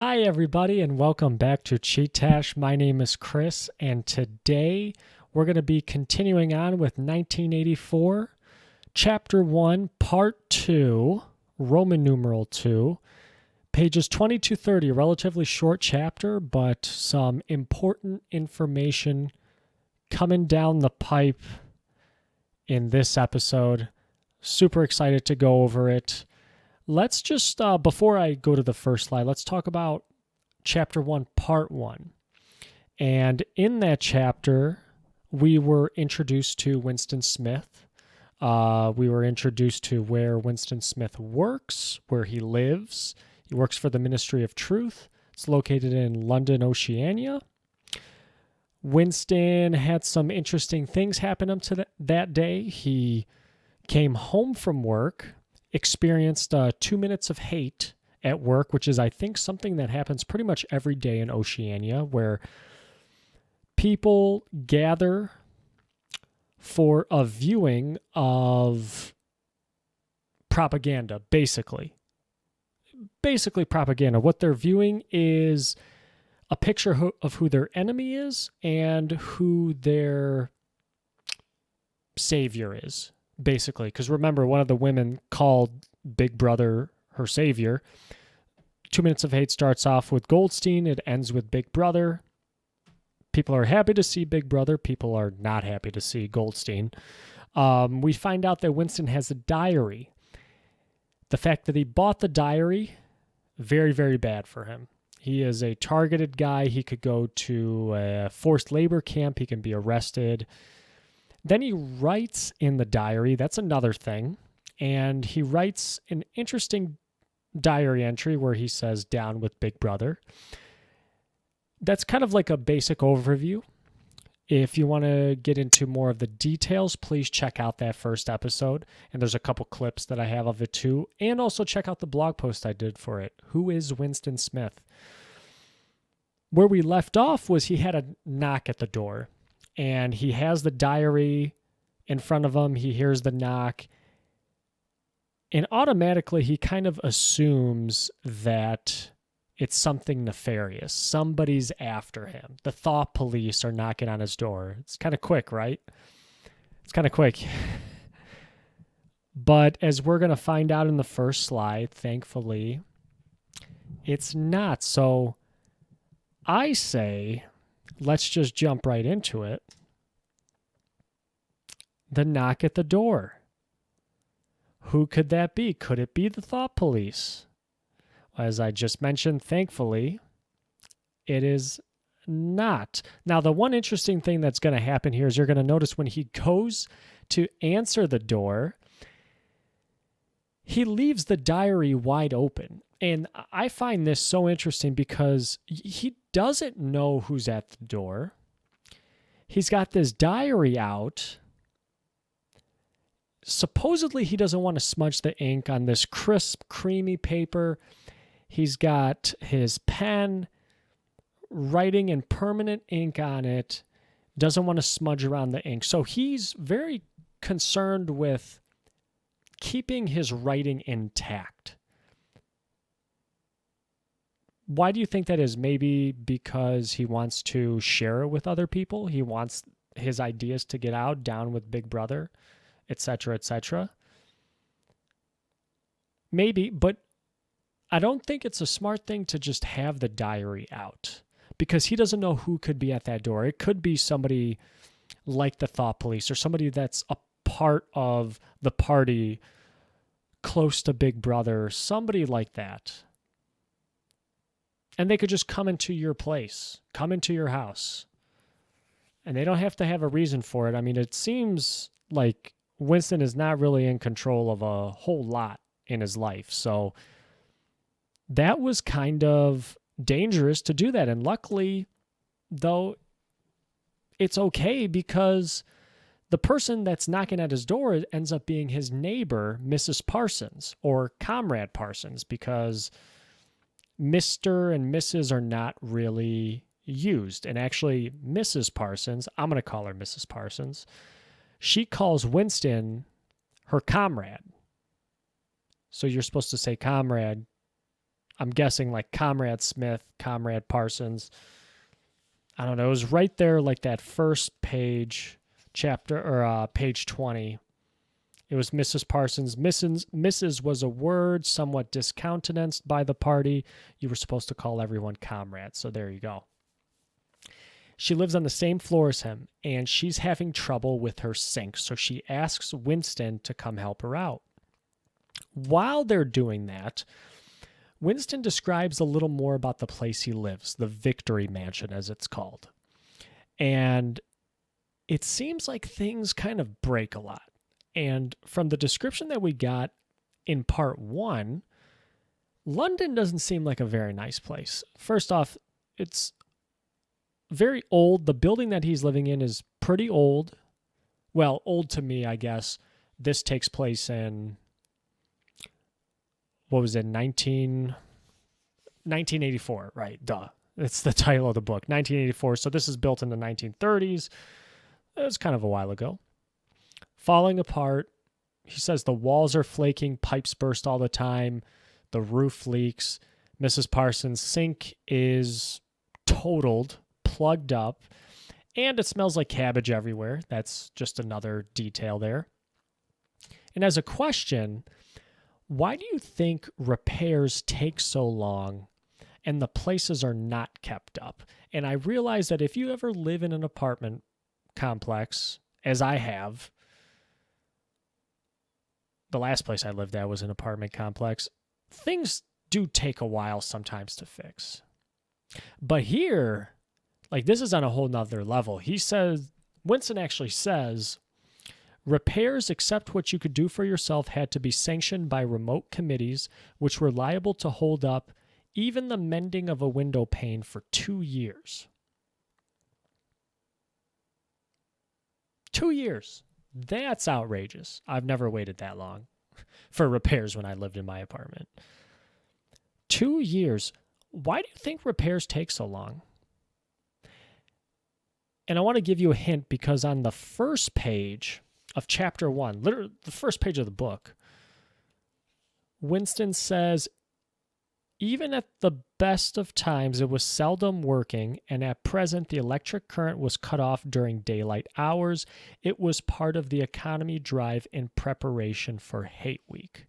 Hi, everybody, and welcome back to Chee-Tash. My name is Chris, and today we're going to be continuing on with 1984, Chapter 1, Part 2, Roman numeral 2, pages 20 to 30, a relatively short chapter, but some important information coming down the pipe in this episode. Super excited to go over it. Let's just, before I go to the first slide, let's talk about Chapter 1, Part 1. And in that chapter, we were introduced to Winston Smith. We were introduced to where Winston Smith works, where he lives. He works for the Ministry of Truth. It's located in London, Oceania. Winston had some interesting things happen up to that day. He came home from work, experienced 2 minutes of hate at work, which is, I think, something that happens pretty much every day in Oceania, where people gather for a viewing of propaganda, basically. Basically propaganda. What they're viewing is a picture of who their enemy is and who their savior is, basically. Because remember, one of the women called Big Brother her savior. 2 Minutes of Hate starts off with Goldstein. It ends with Big Brother. People are happy to see Big Brother. People are not happy to see Goldstein. We find out that Winston has a diary. The fact that he bought the diary, very, very bad for him. He is a targeted guy. He could go to a forced labor camp. He can be arrested. Then he writes in the diary. That's another thing. And he writes an interesting diary entry where he says, "Down with Big Brother." That's kind of like a basic overview. If you want to get into more of the details, please check out that first episode. And there's a couple clips that I have of it too. And also check out the blog post I did for it. Who is Winston Smith? Where we left off was he had a knock at the door. And he has the diary in front of him. He hears the knock. And automatically he kind of assumes that it's something nefarious. Somebody's after him. The thought police are knocking on his door. It's kind of quick, right? It's kind of quick. But as we're going to find out in the first slide, thankfully, it's not. So I say, let's just jump right into it. The knock at the door. Who could that be? Could it be the thought police? As I just mentioned, thankfully, it is not. Now, the one interesting thing that's going to happen here is you're going to notice when he goes to answer the door, he leaves the diary wide open. And I find this so interesting because he doesn't know who's at the door. He's got this diary out. Supposedly, he doesn't want to smudge the ink on this crisp, creamy paper. He's got his pen writing in permanent ink on it. Doesn't want to smudge around the ink. So he's very concerned with keeping his writing intact. Why do you think that is? Maybe because he wants to share it with other people. He wants his ideas to get out, down with Big Brother, etc., etc. Maybe, but I don't think it's a smart thing to just have the diary out because he doesn't know who could be at that door. It could be somebody like the thought police or somebody that's a part of the party close to Big Brother, somebody like that. And they could just come into your place, come into your house. And they don't have to have a reason for it. I mean, it seems like Winston is not really in control of a whole lot in his life. So that was kind of dangerous to do that. And luckily, though, it's okay because the person that's knocking at his door ends up being his neighbor, Mrs. Parsons, or Comrade Parsons, because Mr. and Mrs. are not really used. And actually, Mrs. Parsons, I'm going to call her Mrs. Parsons, she calls Winston her comrade. So you're supposed to say comrade. I'm guessing like Comrade Smith, Comrade Parsons. I don't know. It was right there, like that first page, chapter or page 20. It was Mrs. Parsons. Mrs. was a word somewhat discountenanced by the party. You were supposed to call everyone comrade. So there you go. She lives on the same floor as him, and she's having trouble with her sink. So she asks Winston to come help her out. While they're doing that, Winston describes a little more about the place he lives, the Victory Mansion, as it's called. And it seems like things kind of break a lot. And from the description that we got in part 1, London doesn't seem like a very nice place. First off, it's very old. The building that he's living in is pretty old. Well, old to me, I guess. This takes place in, what was it, 1984, right? Duh. It's the title of the book, 1984. So this is built in the 1930s. It was kind of a while ago. Falling apart. He says the walls are flaking, pipes burst all the time, the roof leaks. Mrs. Parsons' sink is totaled, plugged up, and it smells like cabbage everywhere. That's just another detail there. And as a question, why do you think repairs take so long and the places are not kept up? And I realize that if you ever live in an apartment complex, as I have, the last place I lived at was an apartment complex, things do take a while sometimes to fix. But here, like, this is on a whole nother level. He says, Winston actually says, repairs except what you could do for yourself had to be sanctioned by remote committees, which were liable to hold up even the mending of a window pane for 2 years. 2 years. That's outrageous. I've never waited that long for repairs when I lived in my apartment. 2 years. Why do you think repairs take so long? And I want to give you a hint because on the first page of chapter 1, literally the first page of the book, Winston says, even at the best of times, it was seldom working, and at present the electric current was cut off during daylight hours. It was part of the economy drive in preparation for Hate Week.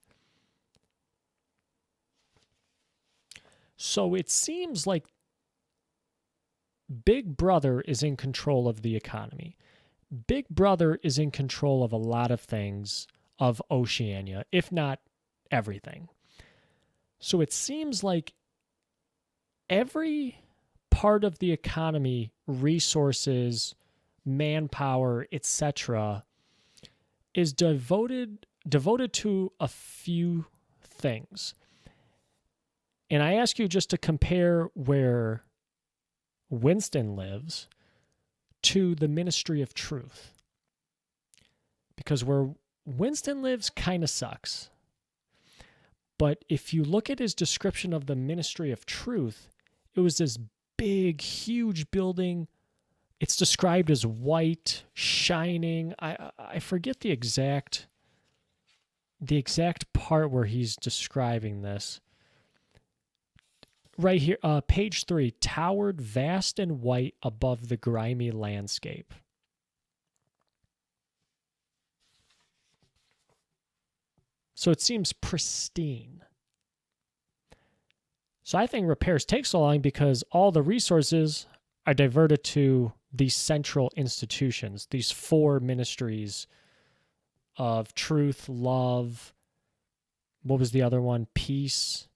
So it seems like Big Brother is in control of the economy. Big Brother is in control of a lot of things of Oceania, if not everything. So it seems like every part of the economy, resources, manpower, etc., is devoted to a few things. And I ask you just to compare where Winston lives to the Ministry of Truth. Because where Winston lives kind of sucks. But if you look at his description of the Ministry of Truth, it was this big, huge building. It's described as white, shining. I forget the exact part where he's describing this. Right here, page 3, towered vast and white above the grimy landscape. So it seems pristine. So I think repairs take so long because all the resources are diverted to these central institutions, these 4 ministries of truth, love, what was the other one? Peace.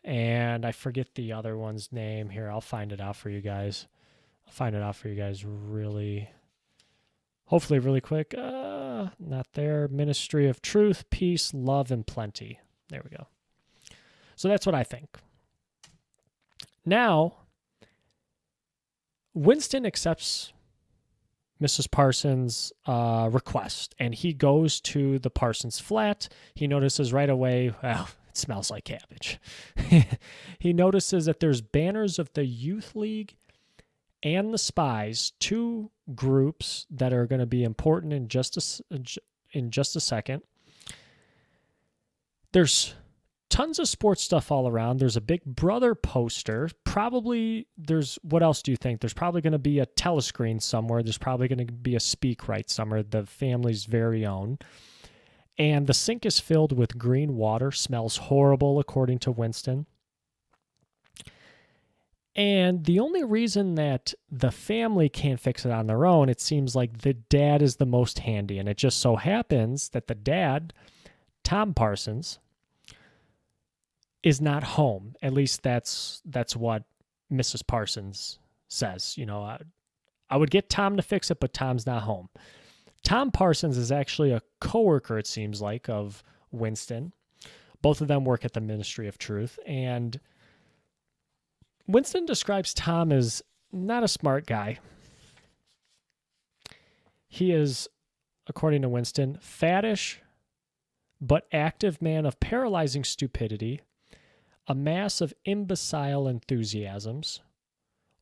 And I forget the other one's name here. I'll find it out for you guys. Hopefully really quick. Not there. Ministry of Truth, Peace, Love, and Plenty. There we go. So that's what I think. Now, Winston accepts Mrs. Parsons' request, and he goes to the Parsons flat. He notices right away, well, it smells like cabbage. He notices that there's banners of the Youth League and the Spies, 2 groups that are going to be important in just a second. There's tons of sports stuff all around. There's a Big Brother poster. Probably what else do you think? There's probably going to be a telescreen somewhere. There's probably going to be a speak right somewhere, the family's very own. And the sink is filled with green water, smells horrible, according to Winston. And the only reason that the family can't fix it on their own, it seems like the dad is the most handy. And it just so happens that the dad, Tom Parsons, is not home. At least that's what Mrs. Parsons says. I would get Tom to fix it, but Tom's not home. Tom Parsons is actually a coworker, it seems like, of Winston. Both of them work at the Ministry of Truth, and Winston describes Tom as not a smart guy. He is, according to Winston, fattish but active man of paralyzing stupidity, a mass of imbecile enthusiasms,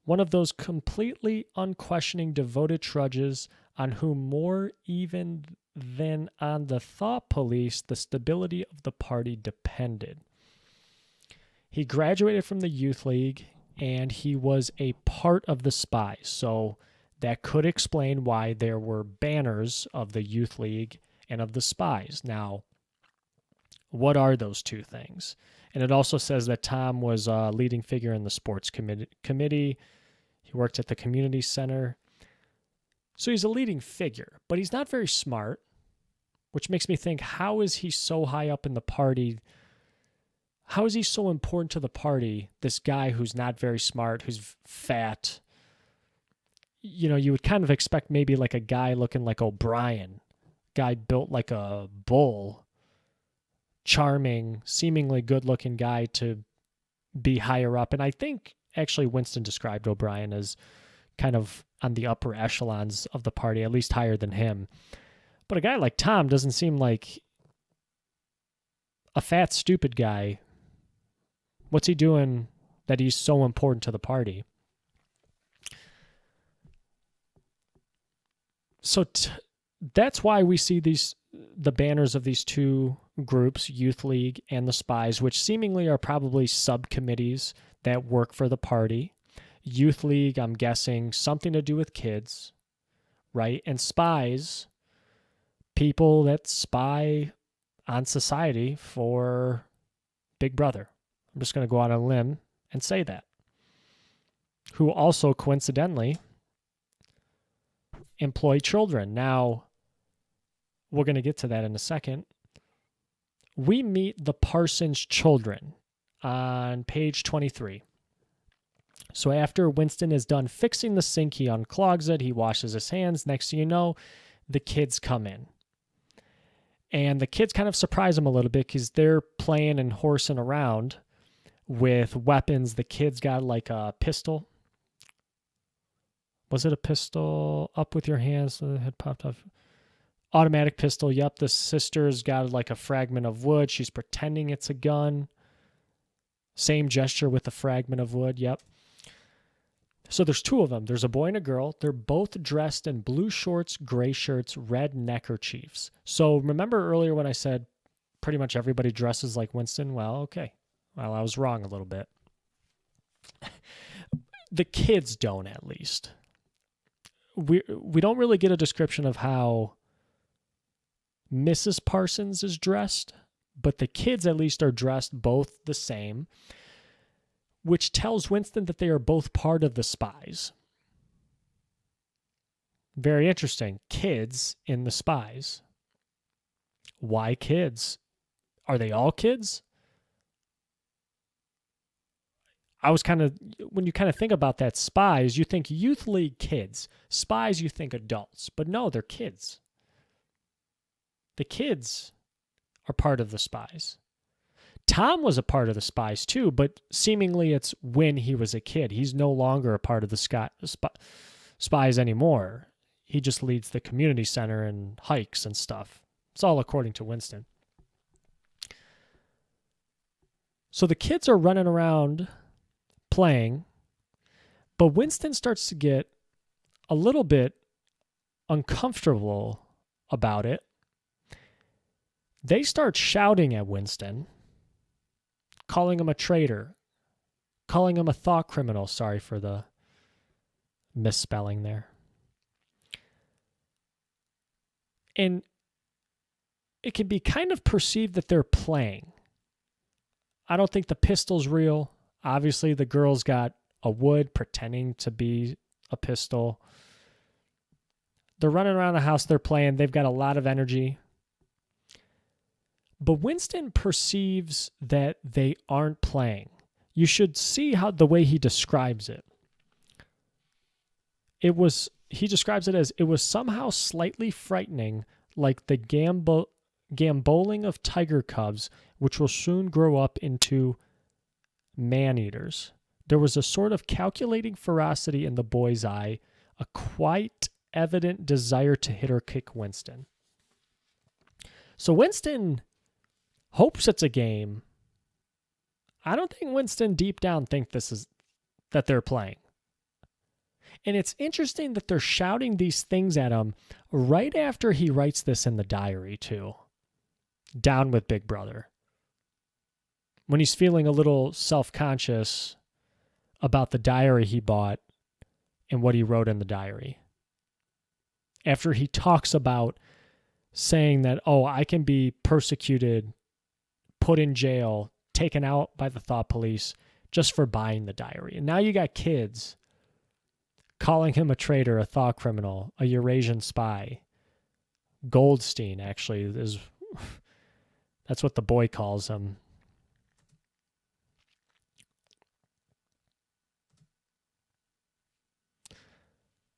one of those completely unquestioning devoted trudges on whom more even than on the thought police the stability of the party depended. He graduated from the Youth League, and he was a part of the Spies, so that could explain why there were banners of the Youth League and of the Spies. Now, what are those two things? And it also says that Tom was a leading figure in the sports committee. He worked at the community center. So he's a leading figure, but he's not very smart, which makes me think, how is he so high up in the party? How is he so important to the party, this guy who's not very smart, who's fat? You would kind of expect maybe like a guy looking like O'Brien, guy built like a bull, charming, seemingly good-looking guy to be higher up. And I think actually Winston described O'Brien as kind of on the upper echelons of the party, at least higher than him. But a guy like Tom doesn't seem like a fat, stupid guy. What's he doing that he's so important to the party? So that's why we see the banners of these two groups, Youth League and the Spies, which seemingly are probably subcommittees that work for the party. Youth League, I'm guessing, something to do with kids, right? And Spies, people that spy on society for Big Brother. I'm just going to go out on a limb and say that. Who also, coincidentally, employ children. Now, we're going to get to that in a second. We meet the Parsons children on page 23. So after Winston is done fixing the sink, he unclogs it, he washes his hands. Next thing you know, the kids come in. And the kids kind of surprise him a little bit because they're playing and horsing around with weapons. The kids got like a pistol. Was it a pistol? Up with your hands. The head popped off. Automatic pistol. Yep. The sister's got like a fragment of wood. She's pretending it's a gun. Same gesture with the fragment of wood. Yep. So there's two of them. There's a boy and a girl. They're both dressed in blue shorts, gray shirts, red neckerchiefs. So remember earlier when I said pretty much everybody dresses like Winston? Well, okay. Well, I was wrong a little bit. The kids don't, at least. We don't really get a description of how Mrs. Parsons is dressed, but the kids at least are dressed both the same, which tells Winston that they are both part of the Spies. Very interesting. Kids in the Spies. Why kids? Are they all kids? When you kind of think about that, Spies, you think Youth League kids. Spies, you think adults. But no, they're kids. The kids are part of the Spies. Tom was a part of the Spies too, but seemingly it's when he was a kid. He's no longer a part of the Spies anymore. He just leads the community center and hikes and stuff. It's all according to Winston. So the kids are running around playing, but Winston starts to get a little bit uncomfortable about it. They start shouting at Winston. calling him a traitor, calling him a thought criminal. Sorry for the misspelling there. And it can be kind of perceived that they're playing. I don't think the pistol's real. Obviously, the girl's got a wood pretending to be a pistol. They're running around the house. They're playing. They've got a lot of energy. But Winston perceives that they aren't playing. You should see how the way he describes it. He describes it as, it was somehow slightly frightening, like the gamboling of tiger cubs, which will soon grow up into man-eaters. There was a sort of calculating ferocity in the boy's eye, a quite evident desire to hit or kick Winston. So Winston hopes it's a game. I don't think Winston deep down thinks that they're playing. And it's interesting that they're shouting these things at him right after he writes this in the diary too. Down with Big Brother. When he's feeling a little self-conscious about the diary he bought and what he wrote in the diary. After he talks about saying that, oh, I can be persecuted, put in jail, taken out by the thought police just for buying the diary. And now you got kids calling him a traitor, a thought criminal, a Eurasian spy. Goldstein, actually, that's what the boy calls him.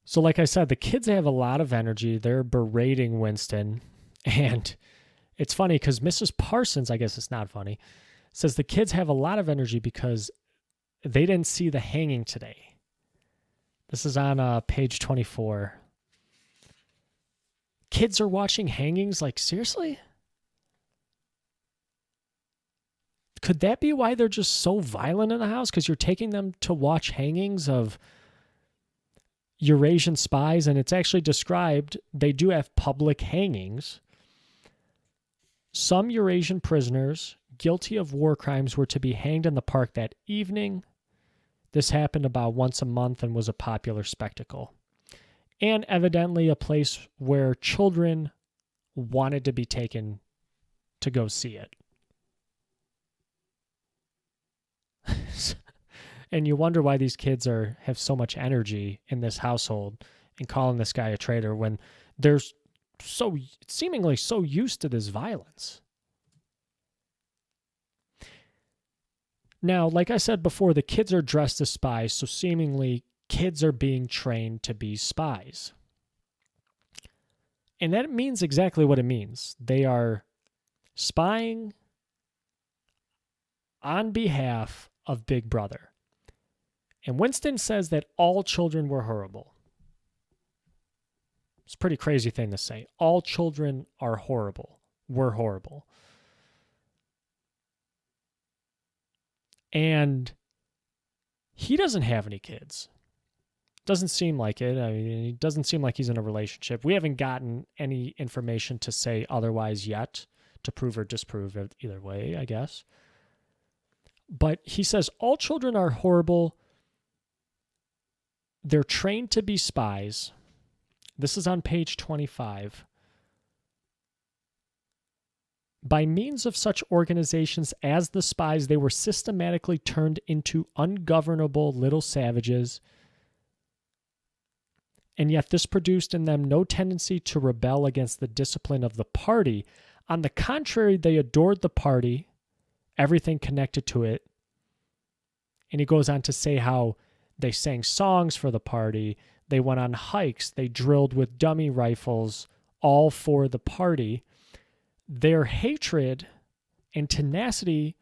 So like I said, the kids have a lot of energy. They're berating Winston. And it's funny because Mrs. Parsons, I guess it's not funny, says the kids have a lot of energy because they didn't see the hanging today. This is on page 24. Kids are watching hangings? Like, seriously? Could that be why they're just so violent in the house? Because you're taking them to watch hangings of Eurasian spies, and it's actually described, they do have public hangings. Some Eurasian prisoners guilty of war crimes were to be hanged in the park that evening. This happened about once a month and was a popular spectacle. And evidently a place where children wanted to be taken to go see it. And you wonder why these kids have so much energy in this household and calling this guy a traitor when they're seemingly so used to this violence. Now, like I said before, the kids are dressed as spies, so seemingly kids are being trained to be spies. And that means exactly what it means. They are spying on behalf of Big Brother. And Winston says that all children were horrible. It's a pretty crazy thing to say. All children are horrible. Were horrible. And he doesn't have any kids. Doesn't seem like it. I mean, it doesn't seem like he's in a relationship. We haven't gotten any information to say otherwise yet, to prove or disprove it either way, I guess. But he says all children are horrible. They're trained to be spies. This is on page 25. By means of such organizations as the Spies, they were systematically turned into ungovernable little savages, and yet this produced in them no tendency to rebel against the discipline of the party. On the contrary, they adored the party, everything connected to it. And he goes on to say how they sang songs for the party, they went on hikes, they drilled with dummy rifles, all for the party. Their hatred and tenacity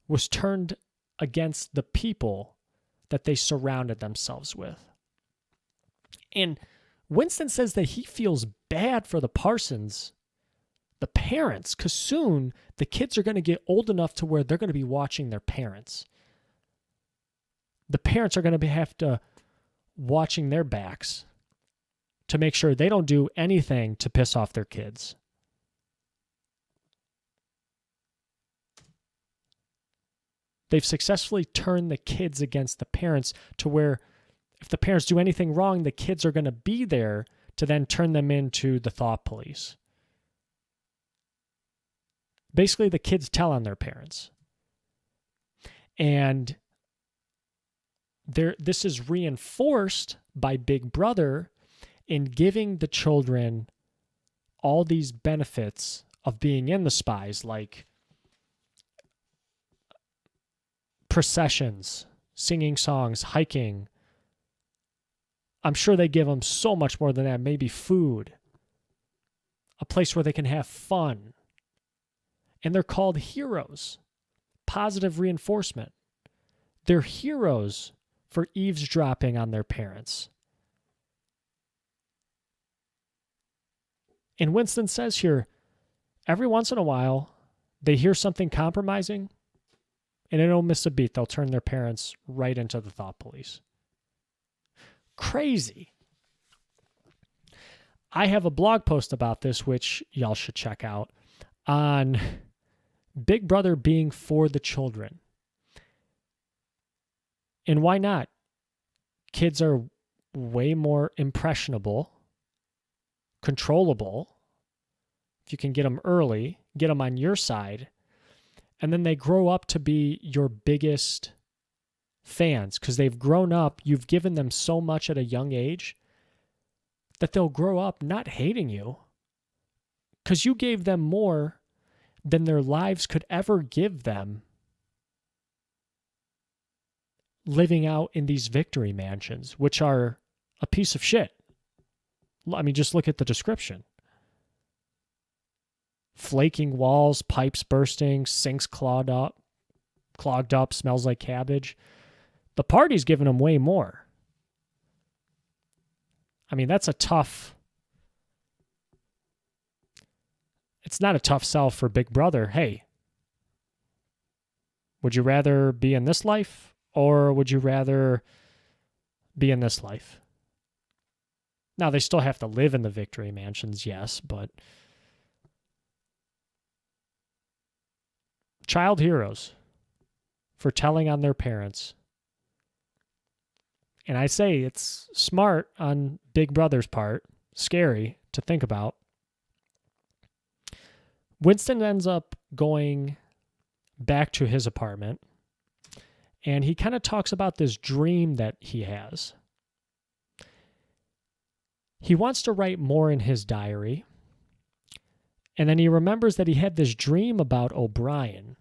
was turned against the people that they surrounded themselves with. And Winston says that he feels bad for the Parsons, the parents, because soon the kids are going to get old enough to where they're going to be watching their parents. The parents are going to have to watching their backs to make sure they don't do anything to piss off their kids. They've successfully turned the kids against the parents to where if the parents do anything wrong, the kids are going to be there to then turn them into the thought police. Basically, the kids tell on their parents. And this is reinforced by Big Brother in giving the children all these benefits of being in the Spies, like processions, singing songs, hiking. I'm sure they give them so much more than that. Maybe food, a place where they can have fun. And they're called heroes. Positive reinforcement. They're heroes for eavesdropping on their parents. And Winston says here, every once in a while, they hear something compromising, and they don't miss a beat. They'll turn their parents right into the thought police. Crazy. I have a blog post about this, which y'all should check out, on Big Brother being for the children. And why not? Kids are way more impressionable, controllable. If you can get them early, get them on your side, and then they grow up to be your biggest fans because they've grown up. You've given them so much at a young age that they'll grow up not hating you because you gave them more than their lives could ever give them living out in these victory mansions, which are a piece of shit. I mean, just look at the description. Flaking walls, pipes bursting, sinks clogged up, smells like cabbage. The party's giving them way more. I mean, that's a tough... It's not a tough sell for Big Brother. Hey, would you rather be in this life or would you rather be in this life? Now, they still have to live in the victory mansions, yes, but child heroes for telling on their parents. And I say it's smart on Big Brother's part, scary to think about. Winston ends up going back to his apartment, and he kind of talks about this dream that he has. He wants to write more in his diary, and then he remembers that he had this dream about O'Brien.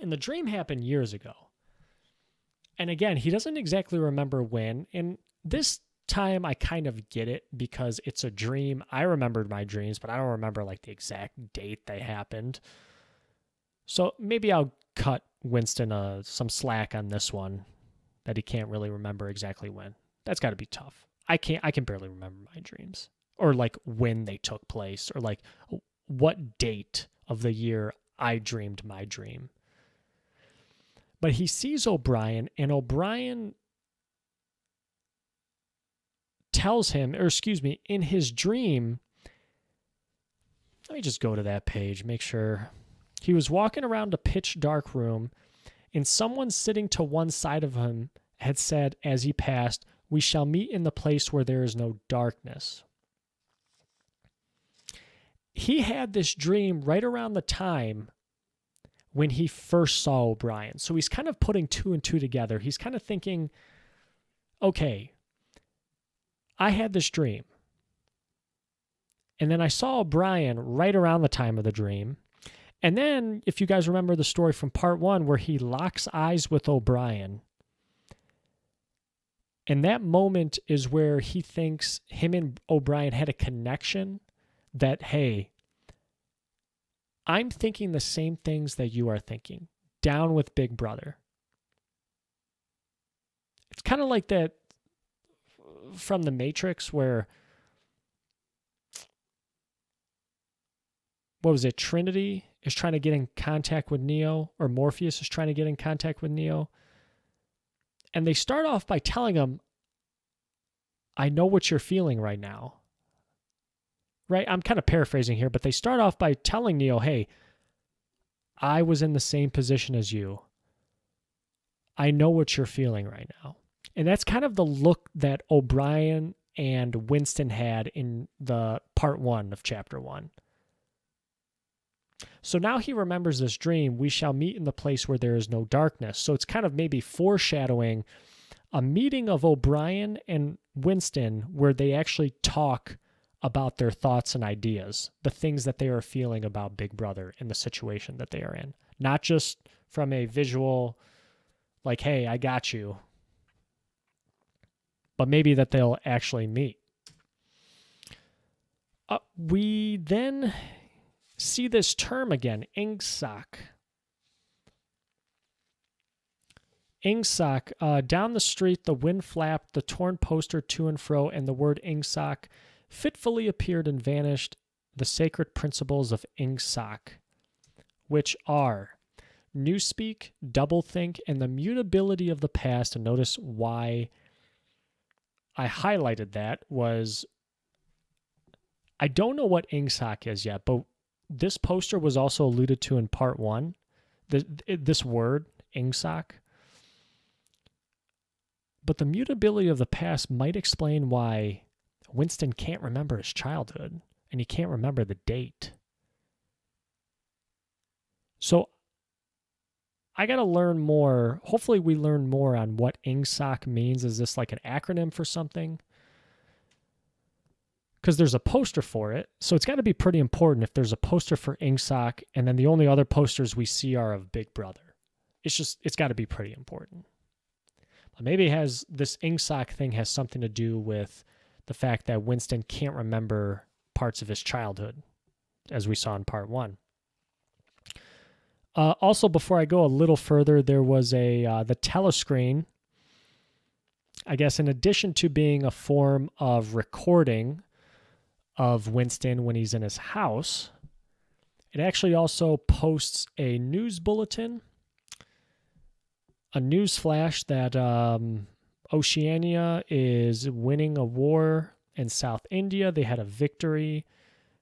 And the dream happened years ago. And again, he doesn't exactly remember when, and this time I kind of get it because it's a dream. I remembered my dreams, but I don't remember like the exact date they happened. So maybe I'll cut Winston some slack on this one, that he can't really remember exactly when. That's got to be tough. I can barely remember my dreams, or like when they took place, or like what date of the year I dreamed my dream. But he sees O'Brien, and O'Brien tells him, or excuse me, in his dream, let me just go to that page, make sure. He was walking around a pitch dark room, and someone sitting to one side of him had said as he passed, "We shall meet in the place where there is no darkness." He had this dream right around the time when he first saw O'Brien. So he's kind of putting two and two together. He's kind of thinking, okay, I had this dream. And then I saw O'Brien right around the time of the dream. And then, if you guys remember the story from part 1 where he locks eyes with O'Brien, and that moment is where he thinks him and O'Brien had a connection that, hey, I'm thinking the same things that you are thinking. Down with Big Brother. It's kind of like that from the Matrix where, what was it, Trinity is trying to get in contact with Neo, or Morpheus is trying to get in contact with Neo. And they start off by telling him, I know what you're feeling right now. Right? I'm kind of paraphrasing here, but they start off by telling Neo, hey, I was in the same position as you. I know what you're feeling right now. And that's kind of the look that O'Brien and Winston had in the part 1 of chapter 1. So now he remembers this dream. We shall meet in the place where there is no darkness. So it's kind of maybe foreshadowing a meeting of O'Brien and Winston where they actually talk about their thoughts and ideas, the things that they are feeling about Big Brother in the situation that they are in. Not just from a visual, like, hey, I got you, but maybe that they'll actually meet. We then see this term again, INGSOC. INGSOC, down the street, the wind flapped, the torn poster to and fro, and the word INGSOC fitfully appeared and vanished. The sacred principles of INGSOC, which are newspeak, doublethink, and the mutability of the past. And notice why I highlighted that was, I don't know what INGSOC is yet, but this poster was also alluded to in part 1. This word, INGSOC. But the mutability of the past might explain why Winston can't remember his childhood, and he can't remember the date. So I got to learn more. Hopefully we learn more on what INGSOC means. Is this like an acronym for something? Because there's a poster for it, so it's got to be pretty important if there's a poster for INGSOC, and then the only other posters we see are of Big Brother. It's got to be pretty important. But maybe this INGSOC thing has something to do with the fact that Winston can't remember parts of his childhood, as we saw in part 1. Also, before I go a little further, there was the telescreen. I guess in addition to being a form of recording of Winston when he's in his house, it actually also posts a news bulletin, a news flash that Oceania is winning a war in South India. They had a victory,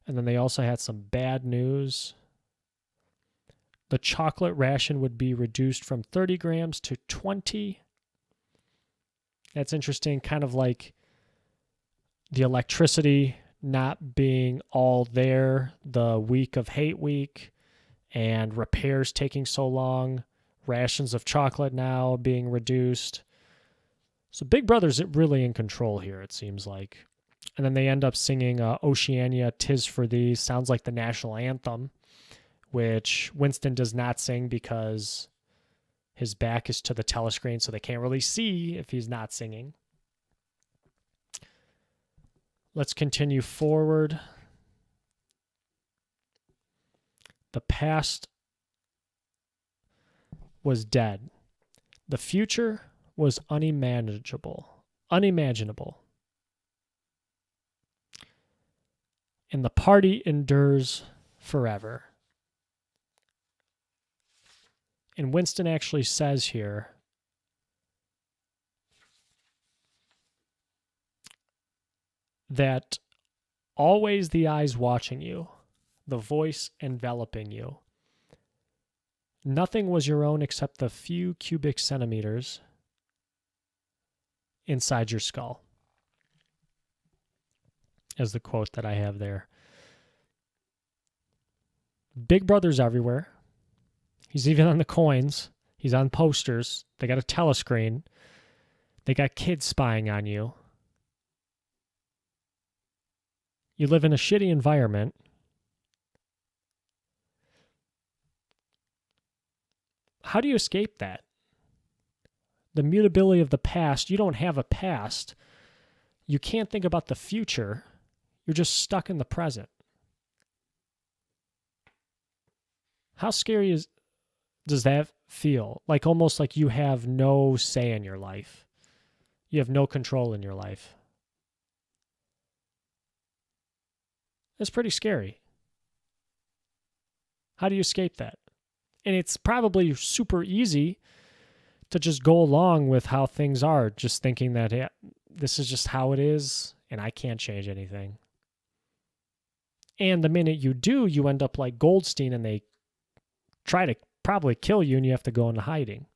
and then they also had some bad news. The chocolate ration would be reduced from 30 grams to 20. That's interesting, kind of like the electricity not being all there the week of Hate Week and repairs taking so long, rations of chocolate now being reduced. So Big Brother's really in control here, it seems like. And then they end up singing Oceania, 'Tis for Thee. Sounds like the national anthem, which Winston does not sing because his back is to the telescreen, so they can't really see if he's not singing. Let's continue forward. The past was dead. The future was unimaginable. And the party endures forever. And Winston actually says here that always the eyes watching you, the voice enveloping you. Nothing was your own except the few cubic centimeters inside your skull, is the quote that I have there. Big Brother's everywhere. He's even on the coins. He's on posters. They got a telescreen. They got kids spying on you. You live in a shitty environment. How do you escape that? The mutability of the past. You don't have a past. You can't think about the future. You're just stuck in the present. How scary does that feel? Like almost like you have no say in your life. You have no control in your life. That's pretty scary. How do you escape that? And it's probably super easy to just go along with how things are, just thinking that, yeah, this is just how it is and I can't change anything. And the minute you do, you end up like Goldstein and they try to probably kill you and you have to go into hiding.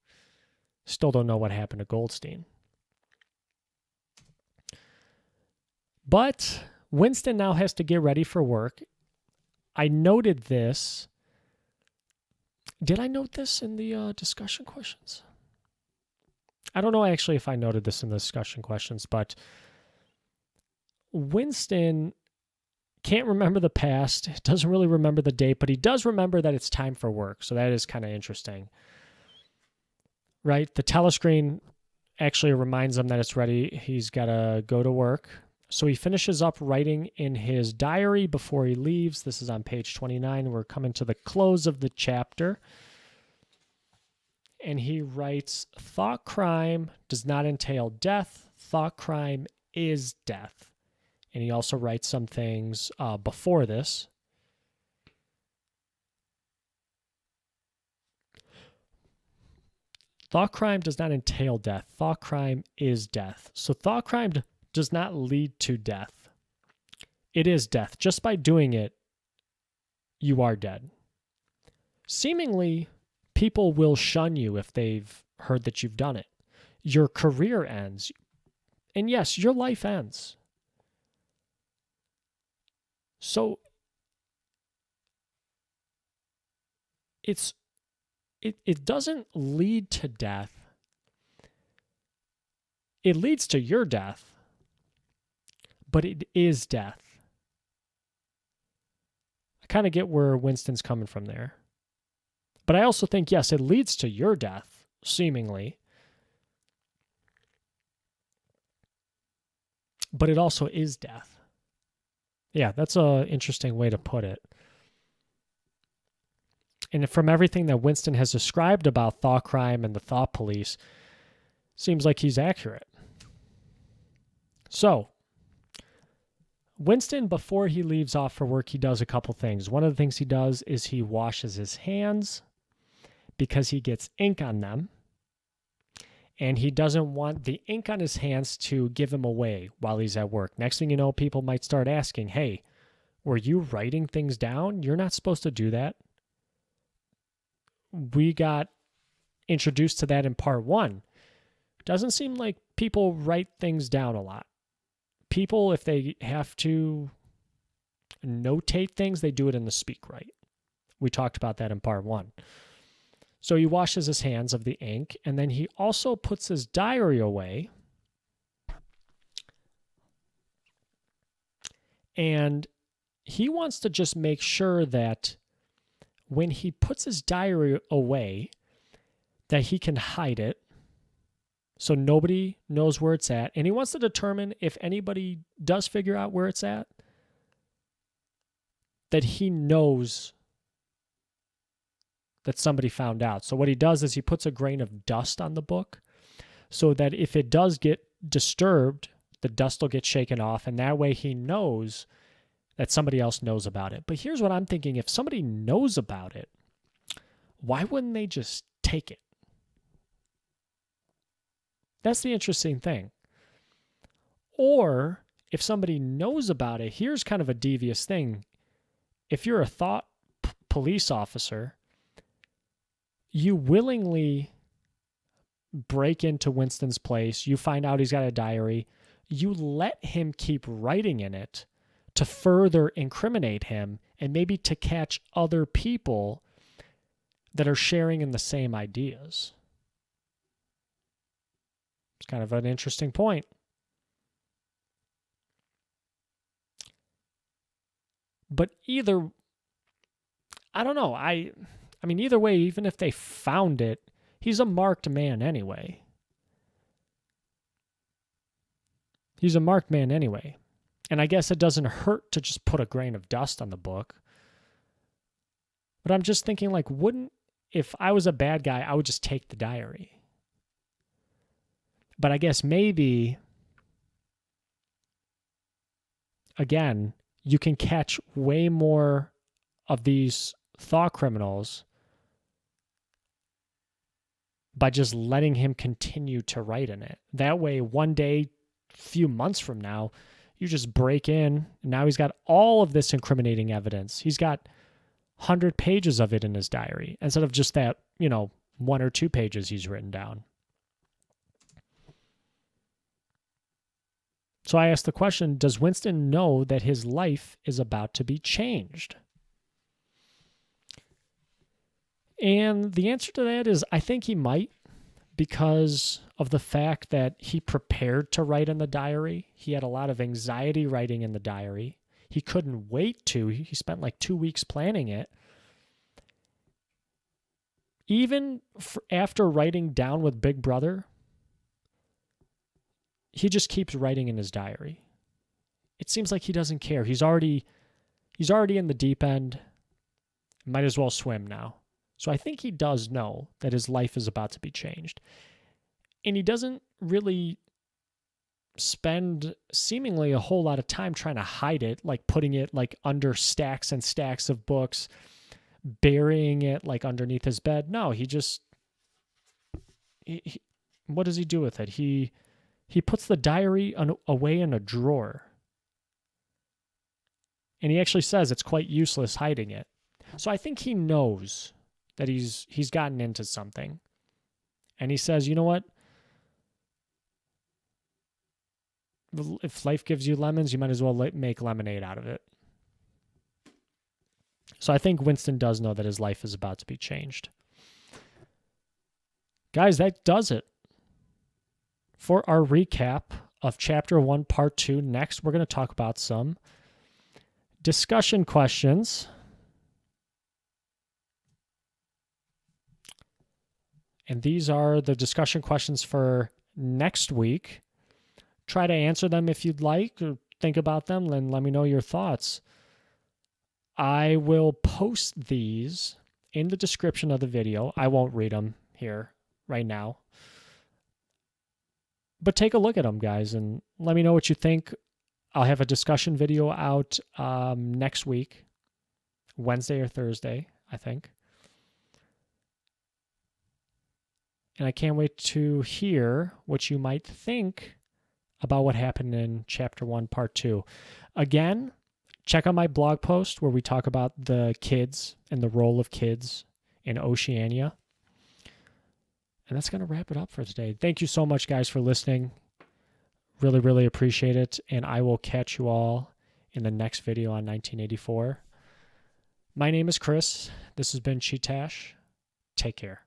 Still don't know what happened to Goldstein. But Winston now has to get ready for work. I noted this. Did I note this in the discussion questions? I don't know actually if I noted this in the discussion questions, but Winston can't remember the past, doesn't really remember the date, but he does remember that it's time for work. So that is kind of interesting. Right? The telescreen actually reminds him that it's ready. He's got to go to work. So he finishes up writing in his diary before he leaves. This is on page 29. We're coming to the close of the chapter. And he writes, thought crime does not entail death. Thought crime is death. And he also writes some things before this. Thought crime does not entail death. Thought crime is death. So thought crime does not lead to death. It is death. Just by doing it, you are dead. Seemingly, people will shun you if they've heard that you've done it. Your career ends. And yes, your life ends. So it doesn't lead to death. It leads to your death, but it is death. I kind of get where Winston's coming from there. But I also think, yes, it leads to your death, seemingly. But it also is death. Yeah, that's an interesting way to put it. And from everything that Winston has described about thought crime and the thought police, seems like he's accurate. So, Winston, before he leaves off for work, he does a couple things. One of the things he does is he washes his hands because he gets ink on them. And he doesn't want the ink on his hands to give him away while he's at work. Next thing you know, people might start asking, hey, were you writing things down? You're not supposed to do that. We got introduced to that in part 1. Doesn't seem like people write things down a lot. People, if they have to notate things, they do it in the speak right. We talked about that in part 1. So he washes his hands of the ink, and then he also puts his diary away. And he wants to just make sure that when he puts his diary away, that he can hide it so nobody knows where it's at. And he wants to determine if anybody does figure out where it's at, that he knows that somebody found out. So what he does is he puts a grain of dust on the book so that if it does get disturbed, the dust will get shaken off, and that way he knows that somebody else knows about it. But here's what I'm thinking. If somebody knows about it, why wouldn't they just take it? That's the interesting thing. Or if somebody knows about it, here's kind of a devious thing. If you're a thought police officer, you willingly break into Winston's place. You find out he's got a diary. You let him keep writing in it to further incriminate him and maybe to catch other people that are sharing in the same ideas. It's kind of an interesting point. But either, I don't know. I mean, either way, even if they found it, he's a marked man anyway. He's a marked man anyway. And I guess it doesn't hurt to just put a grain of dust on the book. But I'm just thinking, like, if I was a bad guy, I would just take the diary. But I guess maybe, again, you can catch way more of these thought criminals by just letting him continue to write in it. That way, one day, few months from now, you just break in, and now he's got all of this incriminating evidence. He's got 100 pages of it in his diary instead of just that, 1 or 2 pages he's written down. So I asked the question, does Winston know that his life is about to be changed? And the answer to that is I think he might, because of the fact that he prepared to write in the diary. He had a lot of anxiety writing in the diary. He couldn't wait to. He spent like 2 weeks planning it. Even after writing down with Big Brother, he just keeps writing in his diary. It seems like he doesn't care. He's already in the deep end. Might as well swim now. So I think he does know that his life is about to be changed. And he doesn't really spend seemingly a whole lot of time trying to hide it, like putting it like under stacks and stacks of books, burying it like underneath his bed. No, he just what does he do with it? He puts the diary away in a drawer. And he actually says it's quite useless hiding it. So I think he knows that he's gotten into something. And he says, you know what? If life gives you lemons, you might as well make lemonade out of it. So I think Winston does know that his life is about to be changed. Guys, that does it for our recap of Chapter 1, Part 2. Next, we're going to talk about some discussion questions. And these are the discussion questions for next week. Try to answer them if you'd like, or think about them, and let me know your thoughts. I will post these in the description of the video. I won't read them here right now. But take a look at them, guys, and let me know what you think. I'll have a discussion video out next week, Wednesday or Thursday, I think. And I can't wait to hear what you might think about what happened in Chapter 1, Part 2. Again, check out my blog post where we talk about the kids and the role of kids in Oceania. And that's going to wrap it up for today. Thank you so much, guys, for listening. Really, really appreciate it. And I will catch you all in the next video on 1984. My name is Chris. This has been Chee-Tash. Take care.